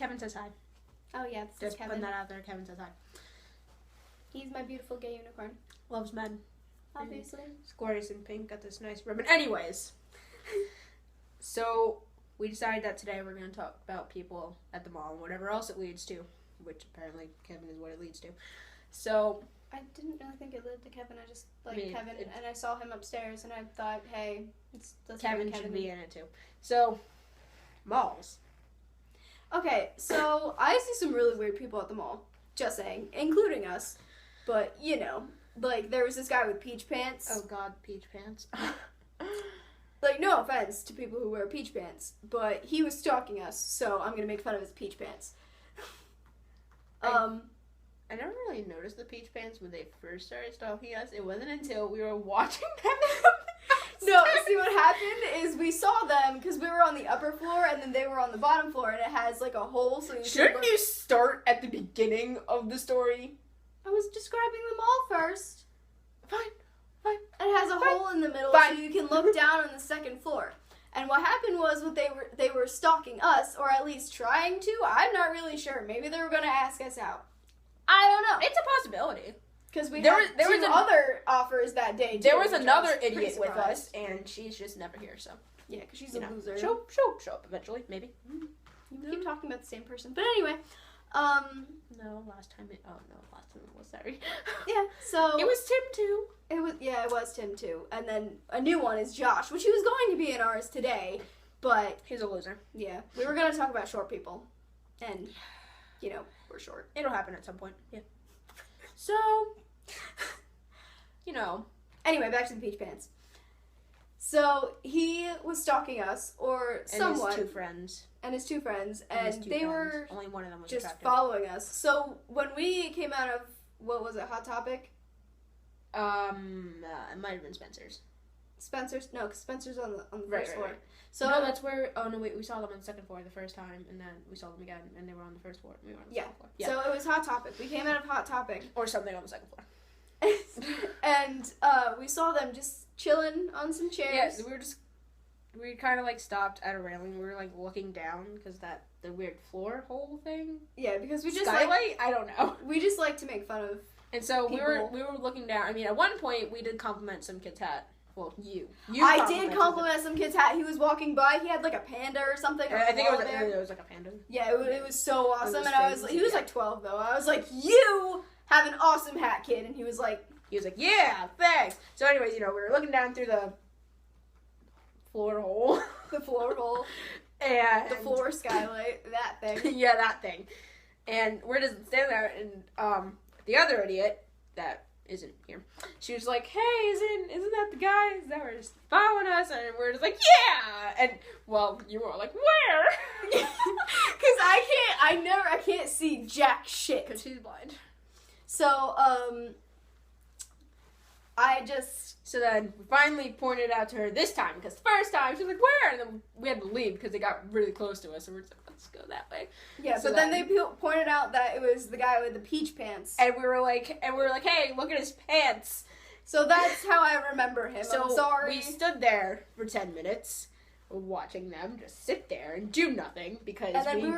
Kevin says hi. Oh, yeah, this Just is Kevin. putting that out there. Kevin says hi. He's my beautiful gay unicorn. Loves men. Obviously. Squares in pink, got this nice ribbon. Anyways. So, we decided that today we're going to talk about people at the mall and whatever else it leads to. Which apparently Kevin is what it leads to. So... I didn't really think it led to Kevin. I just like Kevin, it, and I saw him upstairs, and I thought, hey, let's Kevin should be in it too. So, malls. Okay, so I see some really weird people at the mall. Just saying, including us. But you know, like there was this guy with peach pants. Oh God, peach pants. Like no offense to people who wear peach pants, but he was stalking us, so I'm gonna make fun of his peach pants. I never really noticed the peach pants when they first started stalking us. It wasn't until we were watching them. No, see what happened is we saw them because we were on the upper floor and then they were on the bottom floor, and it has like a hole. So shouldn't you start at the beginning of the story? I was describing the mall first. Fine. It has a hole in the middle, so you can look down on the second floor. And what happened was they were stalking us, or at least trying to. I'm not really sure. Maybe they were going to ask us out. I don't know. It's a possibility. Because there was other offers that day, too. There was another idiot with us, and she's just never here, so. Yeah, because she's a loser. She'll show up eventually, maybe. You keep talking about the same person. But anyway, No, last time it was, sorry. Yeah, so. It was Tim, too. It was Tim, too. And then a new one is Josh, which he was going to be in ours today, but. He's a loser. Yeah. We were going to talk about short people. And, you know, we're short. It'll happen at some point. Yeah. So, you know. Anyway, back to the peach pants. So, he was stalking us, or someone. And his two friends. And they were only one of them was just attractive. Following us. So, when we came out of, what was it, Hot Topic? It might have been Spencer's. Spencer's? No, because Spencer's on the first floor. Right. So no, that's where. Oh no, wait. We saw them on the second floor the first time, and then we saw them again, and they were on the first floor. We were on the second floor. Yeah. So it was Hot Topic. We came out of Hot Topic, or something on the second floor, and we saw them just chilling on some chairs. Yeah, we kind of like stopped at a railing. We were like looking down because the weird floor hole thing. Yeah, because we just skylight. I don't know. We just like to make fun of. And so people. we were looking down. I mean, at one point we did compliment some kid's hat. Well, you I did compliment some kid's hat. He was walking by. He had like a panda or something. I think it was like a panda. Yeah, it was so awesome. And he was like 12 though. I was like, you have an awesome hat, kid. And he was like, yeah, thanks. So anyways, we were looking down through the floor hole. The floor hole. And the floor skylight. That thing. Yeah, that thing. And we're just standing there, and the other idiot that isn't here, she was like, hey, isn't that the guys that were just following us? And we're just like, yeah! And, well, you were like, where? Because I can't see jack shit. Because she's blind. So, So then we finally pointed out to her this time, because the first time she was like, where? And then we had to leave because they got really close to us, and we're just like, let's go that way. Yeah, so then they pointed out that it was the guy with the peach pants. And we were like, hey, look at his pants. So that's how I remember him. So I'm sorry. We stood there for 10 minutes watching them just sit there and do nothing because and then we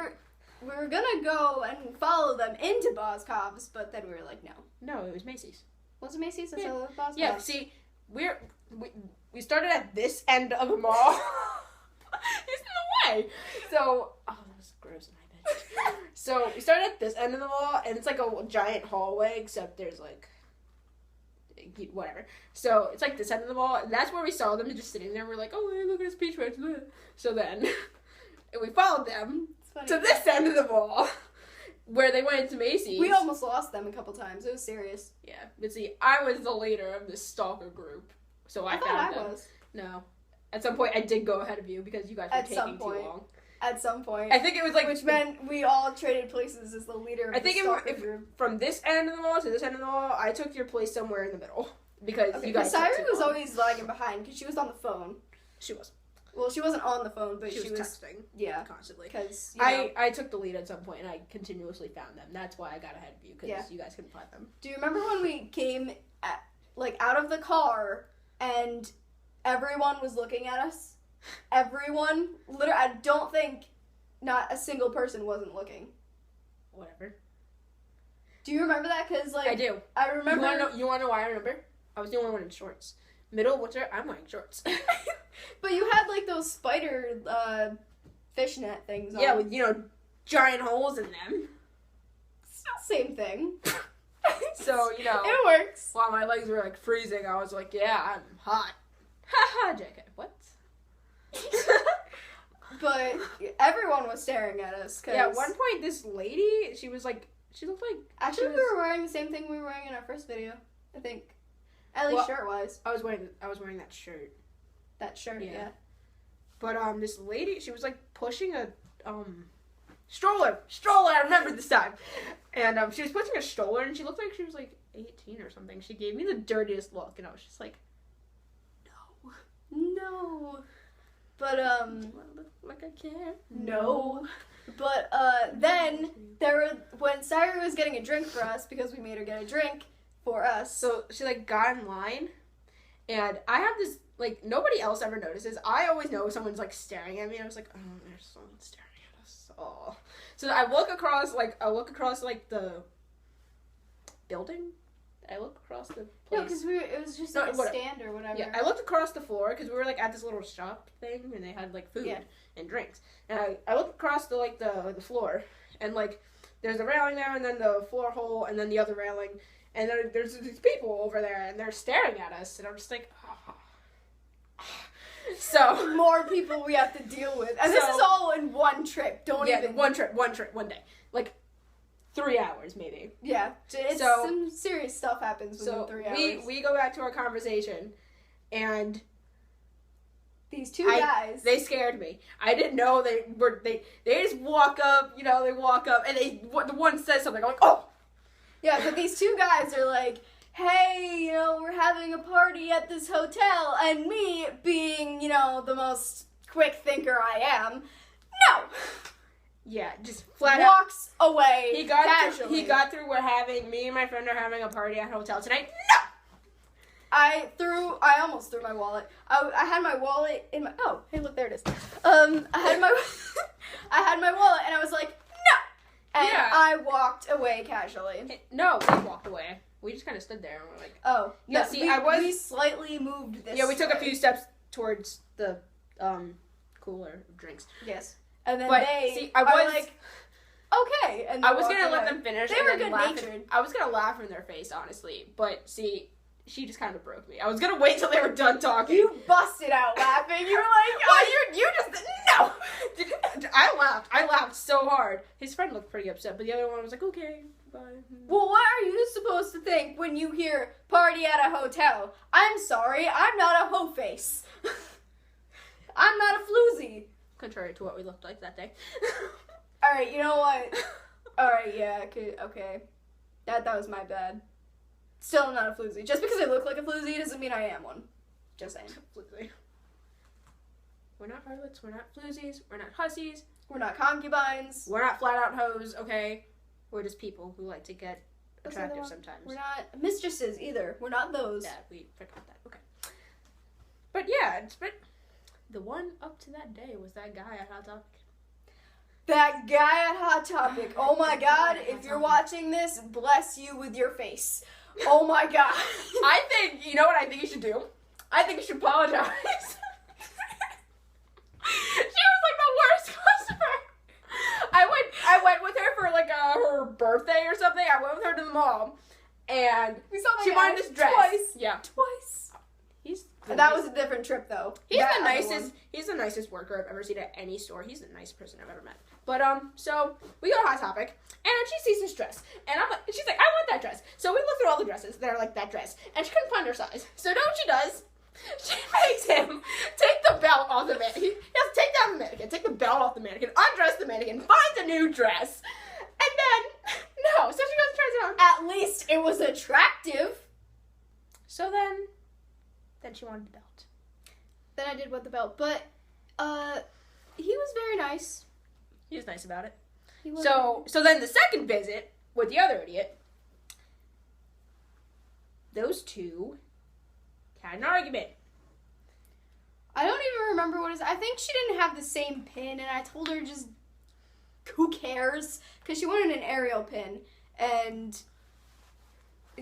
were gonna go and follow them into Boscov's, but then we were like, no. No, it was Macy's. Was it Macy's? Yeah. So Boscov's. Yeah, see, we started at this end of the mall. It's in the way. So, that was gross in my bed. So, we started at this end of the mall, and it's like a giant hallway, except there's like, whatever. So, it's like this end of the mall, and that's where we saw them just sitting there. We're like, oh, hey, look at his peach pants. So then, we followed them to this end of the mall, where they went into Macy's. We almost lost them a couple times. It was serious. Yeah, but see, I was the leader of this stalker group, so I found them. Was. No. At some point, I did go ahead of you because you guys were taking too long. At some point. I think it was like... Which meant we all traded places as the leader of the stalker group. From this end of the mall to this end of the mall, I took your place somewhere in the middle. Because you guys Siren was always lagging behind because she was on the phone. She was. Well, she wasn't on the phone, but she was texting. Yeah. Constantly. Because I took the lead at some point, and I continuously found them. That's why I got ahead of you, because you guys couldn't find them. Do you remember when we came out of the car and everyone was looking at us? Everyone, literally, I don't think not a single person wasn't looking. Whatever. Do you remember that? Because, like... I do. I remember... You wanna know why I remember? I was the only one in shorts. Middle of winter, I'm wearing shorts. But you had, like, those spider, fishnet things on. Yeah, with, giant holes in them. Same thing. So, It works. While my legs were, like, freezing, I was like, yeah, I'm hot. Haha, JK. What? But everyone was staring at us. Cause Yeah, at one point, this lady, she looked like... Actually, we were wearing the same thing we were wearing in our first video, I think. At least shirt-wise. I was wearing that shirt. That shirt, yeah. But, this lady, she was, like, pushing a, stroller, I remember this time. And, she was pushing a stroller, and she looked like she was, like, 18 or something. She gave me the dirtiest look, and I was just like, no. But, like I care. No. But, then, when Sairi was getting a drink for us, because we made her get a drink for us. So, she, like, got in line, and I have this, like, nobody else ever notices. I always know someone's, like, staring at me, and I was like, oh, there's someone staring at us. Oh. So I look across, the building. I look across the place. No, because it was just like a stand or whatever. Yeah, I looked across the floor because we were, like, at this little shop thing, and they had, like, food and drinks. And I looked across the floor, and, like, there's a railing there, and then the floor hole, and then the other railing, and there's these people over there, and they're staring at us, and I'm just like, oh. So more people we have to deal with, and this is all in one trip. One trip, one day, like 3 hours maybe. Yeah, some serious stuff happens within 3 hours. We go back to our conversation, and these two guys, they scared me. I didn't know they just walk up, and the one says something. I'm like, oh. Yeah, but these two guys are like, hey, we're having a party at this hotel, and me being, the most quick thinker I am, no! Yeah, just flat walks away casually. He got through me and my friend are having a party at a hotel tonight. No! I almost threw my wallet. I had my wallet in my, oh, hey, look, there it is. I had my wallet, and I was like, no! And I walked away casually. No, we walked away. We just kind of stood there and we're like... Oh. Yeah, we slightly moved this Yeah, we took a few steps towards the cooler of drinks. Yes. And then I was like, okay. And I was going to let them finish. They were good-natured. I was going to laugh in their face, honestly. But, see, she just kind of broke me. I was going to wait till they were done talking. You busted out laughing. You were like, oh, you just... No! I laughed so hard. His friend looked pretty upset, but the other one was like, okay, bye. Well, what are you supposed to think when you hear party at a hotel? I'm sorry, I'm not a hoe face. I'm not a floozy. Contrary to what we looked like that day. Alright, you know what? Alright, yeah, okay. That was my bad. Still I'm not a floozy. Just because I look like a floozy doesn't mean I am one. Just saying. Floozy. We're not harlots, we're not floozies, we're not hussies. We're not concubines. We're not flat out hoes, okay? We're just people who like to get attractive sometimes. We're not mistresses either. We're not those. Yeah, we forgot that. Okay. But yeah, the one up to that day was that guy at Hot Topic. That guy at Hot Topic. Oh my god, if you're watching this, bless you with your face. Oh my god. You know what I think you should do? I think you should apologize. She was like the worst customer. I went with her for like her birthday or something. I went with her to the mall, and she wanted this dress. Twice. Yeah. That was a different trip though. He's the nicest worker I've ever seen at any store. He's the nicest person I've ever met. But so we go to Hot Topic, and she sees this dress, and she's like, I want that dress. So we look through all the dresses that are like that dress, and she couldn't find her size. So you know what she does? She makes him take the belt off the mannequin. He has to take down the mannequin, take the belt off the mannequin, undress the mannequin, finds a new dress, and then, so she goes and tries it on. At least it was attractive. So then she wanted the belt. Then I did want the belt, but, he was very nice. He was nice about it. So then the second visit with the other idiot, those two had an argument. I don't even remember what it is. I think she didn't have the same pin, and I told her just who cares? Because she wanted an Ariel pin, and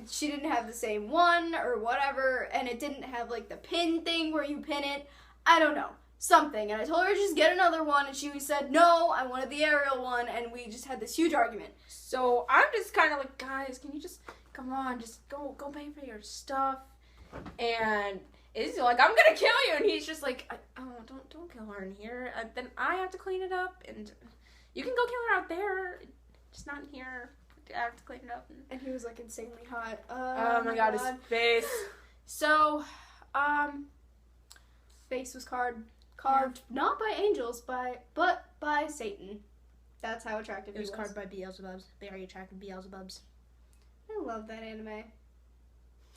she didn't have the same one or whatever, and it didn't have like the pin thing where you pin it. I don't know. Something. And I told her to just get another one, and she said, no, I wanted the Ariel one, and we just had this huge argument. So I'm just kind of like, guys, can you just, come on, just go pay for your stuff. And it's like, I'm gonna kill you. And he's just like, oh, don't kill her in here. Then I have to clean it up, and you can go kill her out there, just not in here. I have to clean it up. And he was like insanely hot. Oh my god, his face. So, face was carved not by angels, but by Satan. That's how attractive he was. It was carved by Beelzebubs. Very attractive Beelzebubs. I love that anime.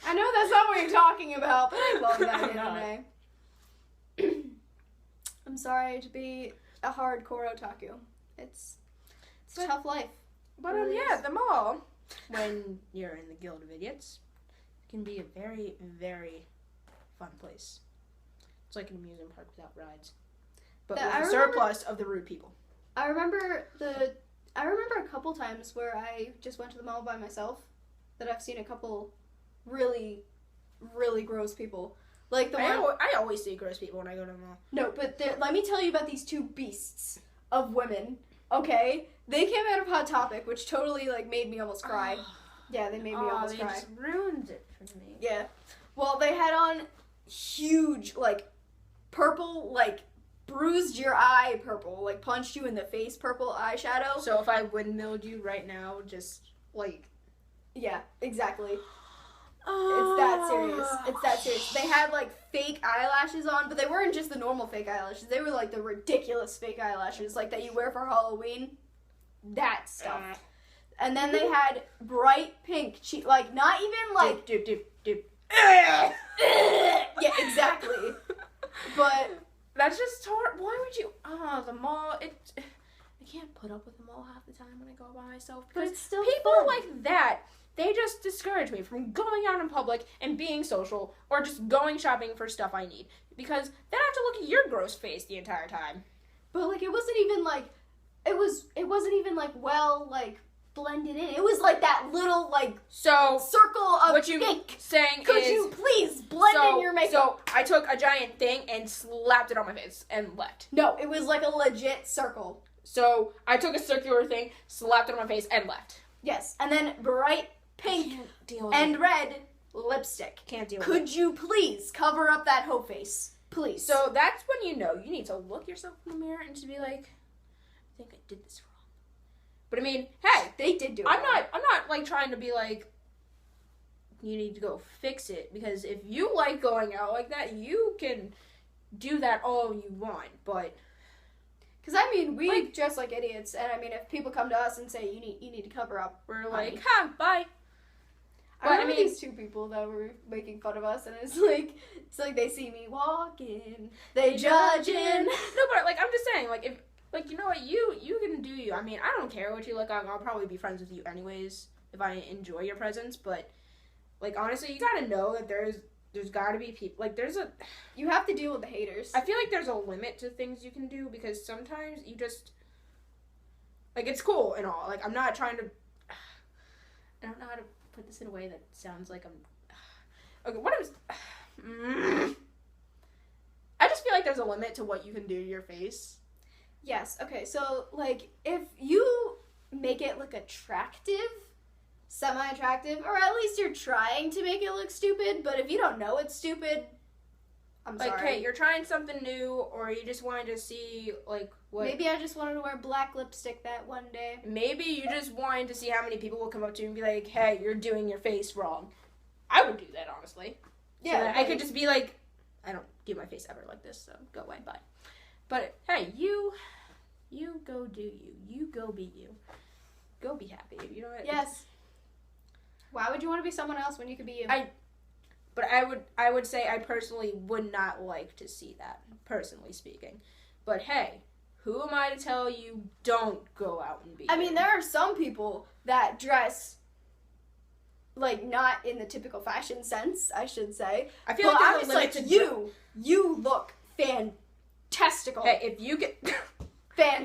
I know that's not what you're talking about, but I love that anime. I'm sorry to be a hardcore otaku. It's a tough life. But yeah, the mall, when you're in the Guild of Idiots, can be a very, very fun place. It's like an amusement park without rides, but with a surplus of the rude people. I remember a couple times where I just went to the mall by myself. That I've seen a couple really, really gross people. Like the one I always see gross people when I go to the mall. No, but let me tell you about these two beasts of women. Okay, they came out of Hot Topic, which totally like made me almost cry. Yeah, they made me almost cry. They just ruined it for me. Yeah. Well, they had on huge like purple, like bruised your eye purple, like punched you in the face purple eyeshadow. So if I windmilled you right now, just like... Yeah, exactly. It's that serious. It's that serious. They had like fake eyelashes on, but they weren't just the normal fake eyelashes. They were like the ridiculous fake eyelashes, like that you wear for Halloween. That stuff. And then they had bright pink cheek, like not even like... Yeah, exactly. But... That's just horrible. Why would you... the mall, I can't put up with the mall half the time when I go by myself. Because but it's still people fun. like that, they just discourage me from going out in public and being social or just going shopping for stuff I need. Because then I have to look at your gross face the entire time. But, like, it wasn't even, like... It wasn't even, like, well, like... blended in. It was like that little like circle of what you pink. Saying Could you please blend in your makeup? So I took a giant thing and slapped it on my face and left. No, it was like a legit circle. So I took a circular thing, slapped it on my face, and left. Yes, and then bright pink and red lipstick. Can't deal with it. Could you please cover up that hoe face? Please. So that's when you know you need to look yourself in the mirror and just be like, I think I did this wrong. But I mean, hey, they did do it. I'm not like trying to be like, you need to go fix it, because if you like going out like that, you can do that all you want. But because I mean, we dress like idiots, and I mean, if people come to us and say you need to cover up, we're like, bye. But I mean, these two people that were making fun of us, and it's like they see me walking, they judging. No, but like I'm just saying, like if. Like, you know what, you can do you. I mean, I don't care what you look like. I'll probably be friends with you anyways if I enjoy your presence. But, like, honestly, you gotta know that there's gotta be people. Like, you have to deal with the haters. I feel like there's a limit to things you can do, because sometimes you just... Like, it's cool and all. Like, I'm not trying to... I don't know how to put this in a way that sounds like I'm... Okay, what I'm... I just feel like there's a limit to what you can do to your face. Yes, okay, so, like, if you make it look attractive, semi-attractive, or at least you're trying to make it look stupid, but if you don't know it's stupid, I'm sorry. Like, hey, you're trying something new, or you just wanted to see, like, what... Maybe I just wanted to wear black lipstick that one day. Maybe you just wanted to see how many people will come up to you and be like, hey, you're doing your face wrong. I would do that, honestly. Yeah. So I could just be like, I don't do my face ever like this, so go away, bye. But, hey, you go do you. You go be you. Go be happy. You know what? Yes. Why would you want to be someone else when you could be you? But I would say I personally would not like to see that, personally speaking. But, hey, who am I to tell you don't go out and be I mean, there are some people that dress, like, not in the typical fashion sense, I should say. I feel like there's a limit to you look fantastical. Hey, if you get...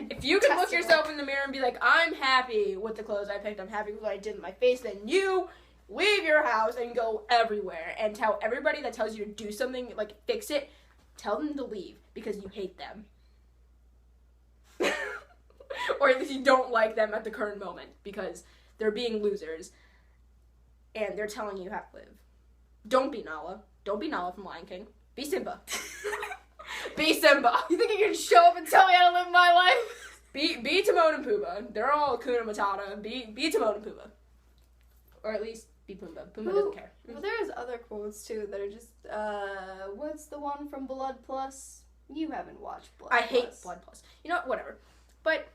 If you can look yourself in the mirror and be like, I'm happy with the clothes I picked, I'm happy with what I did in my face, then you leave your house and go everywhere and tell everybody that tells you to do something, like, fix it, tell them to leave because you hate them. Or at least you don't like them at the current moment because they're being losers and they're telling you you have to live. Don't be Nala. Don't be Nala from Lion King. Be Simba. Be Simba. You think you can show up and tell me how to live my life? Be Timon and Pumbaa. They're all Hakuna Matata. Be Timon and Pumbaa. Or at least be Pumbaa. Pumbaa doesn't care. Well, there's other quotes too that are just, what's the one from Blood Plus? You haven't watched Blood Plus. I hate Blood Plus. You know, whatever. But,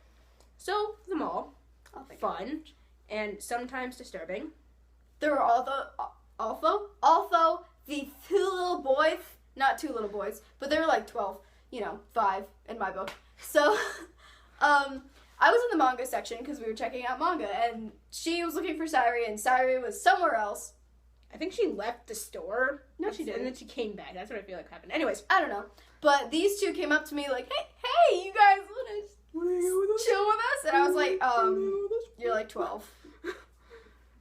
so, the mall, fun, and sometimes disturbing. There were also the two little boys, not two little boys, but they were like 12, 5 in my book. So, I was in the manga section because we were checking out manga, and she was looking for Sairi, and Sairi was somewhere else. I think she left the store. No, she didn't. And then she came back. That's what I feel like happened. Anyways. I don't know. But these two came up to me like, hey, you guys want to chill with us? And I was like, you're like 12.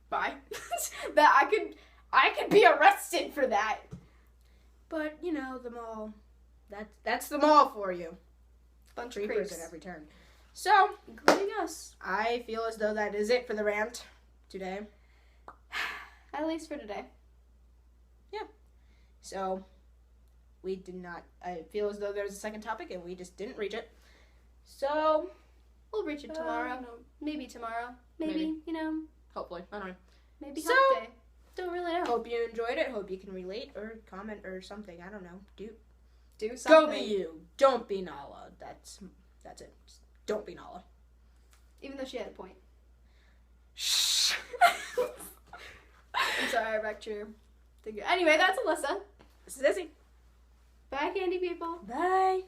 Bye. That I could be arrested for that. But, the mall, that's the mall for you. Bunch of creeps at every turn. So, including us. I feel as though that is it for the rant today. At least for today. Yeah. So, I feel as though there's a second topic and we just didn't reach it. So, we'll reach it tomorrow. No. Maybe tomorrow. Maybe. Hopefully. I don't know. Maybe hump day. Don't really know. Hope you enjoyed it. Hope you can relate or comment or something. I don't know. Do something. Go be you. Don't be Nala. That's it. Just don't be Nala. Even though she had a point. Shh. I'm sorry, back to your thing. Anyway, that's Alyssa. This is Izzy. Bye, candy people. Bye.